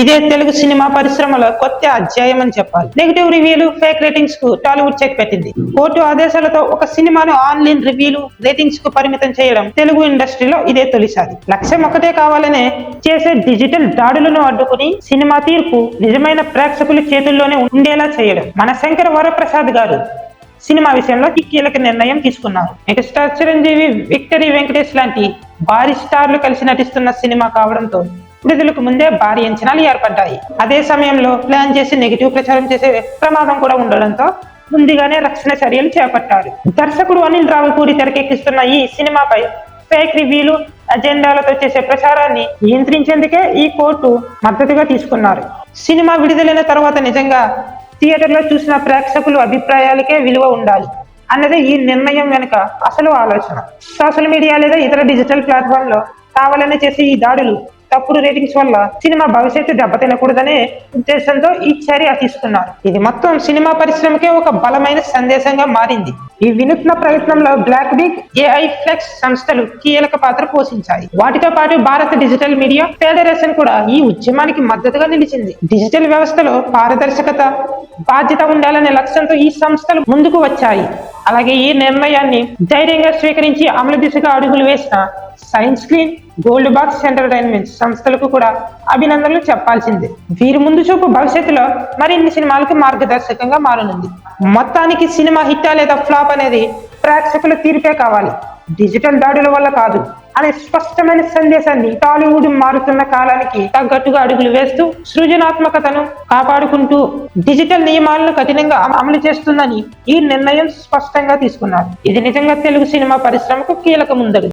ఇదే తెలుగు సినిమా పరిశ్రమలో కొత్త అధ్యాయం అని చెప్పాలి. నెగిటివ్ రివ్యూలు, ఫేక్ రేటింగ్స్ కు టాలీవుడ్ చెక్ పెట్టింది. కోర్టు ఆదేశాలతో ఒక సినిమాను ఆన్లైన్ రివ్యూలు, రేటింగ్స్ కు పరిమితం చేయడం తెలుగు ఇండస్ట్రీలో ఇదే తొలిసారి. లక్ష్యం ఒకటే కావాలనే చేసే డిజిటల్ దాడులను అడ్డుకుని సినిమా తీర్పు నిజమైన ప్రేక్షకుల చేతుల్లోనే ఉండేలా చేయడం. మన శంకర వరప్రసాద్ గారు సినిమా విషయంలో కీలక నిర్ణయం తీసుకున్నారు. మెగాస్టార్ చిరంజీవి, విక్టరీ వెంకటేష్ లాంటి భారీ స్టార్లు కలిసి నటిస్తున్న సినిమా కావడంతో విడుదలకు ముందే భారీ అంచనాలు ఏర్పడ్డాయి. అదే సమయంలో ప్లాన్ చేసి నెగిటివ్ ప్రచారం చేసే ప్రమాదం కూడా ఉండడంతో ముందుగానే రక్షణ చర్యలు చేపట్టారు. దర్శకుడు అనిల్ రావిపూడి తెరకెక్కిస్తున్న ఈ సినిమాపై ఫేక్ రివ్యూలు, అజెండాలతో చేసే ప్రచారాన్ని నియంత్రించేందుకే ఈ కోర్టు మద్దతుగా తీసుకున్నారు. సినిమా విడుదలైన తర్వాత నిజంగా థియేటర్లో చూసిన ప్రేక్షకుల అభిప్రాయాలకే విలువ ఉండాలి అన్నదే ఈ నిర్ణయం వెనుక అసలు ఆలోచన. సోషల్ మీడియా లేదా ఇతర డిజిటల్ ప్లాట్ఫామ్ లో కావాలనే చేసే ఈ దాడులు, తప్పుడు రేటింగ్స్ వల్ల సినిమా భవిష్యత్తు దెబ్బతినకూడదనే ఉద్దేశంతో ఈ చర్య తీసుకున్నారు. ఇది మొత్తం సినిమా పరిశ్రమకే ఒక బలమైన సందేశంగా మారింది. ఈ వినూత్న ప్రయత్నంలో బ్లాక్ బిగ్, ఏఐ ఫ్లెక్స్ సంస్థలు కీలక పాత్ర పోషించాయి. వాటితో పాటు భారత డిజిటల్ మీడియా ఫెడరేషన్ కూడా ఈ ఉద్యమానికి మద్దతుగా నిలిచింది. డిజిటల్ వ్యవస్థలో పారదర్శకత, బాధ్యత ఉండాలనే లక్ష్యంతో ఈ సంస్థలు ముందుకు వచ్చాయి. అలాగే ఈ నిర్ణయాన్ని ధైర్యంగా స్వీకరించి అమలు దిశగా అడుగులు వేసిన science screen, gold box entertainment సంస్థలకు కూడా అభినందనలు చెప్పాల్సిందే. వీరి ముందు చూపు భవిష్యత్తులో మరిన్ని సినిమాలకు మార్గదర్శకంగా మారనుంది. మొత్తానికి సినిమా హిట్టా లేదా ఫ్లాప్ అనేది ప్రేక్షకుల తీర్పే కావాలి, డిజిటల్ దాడుల వల్ల కాదు అనే స్పష్టమైన సందేశాన్ని టాలీవుడ్ మారుతున్న కాలానికి తగ్గట్టుగా అడుగులు వేస్తూ సృజనాత్మకతను కాపాడుకుంటూ డిజిటల్ నియమాలను కఠినంగా అమలు చేస్తుందని ఈ నిర్ణయం స్పష్టంగా తీసుకున్నారు. ఇది నిజంగా తెలుగు సినిమా పరిశ్రమకు కీలక ముందడుగు.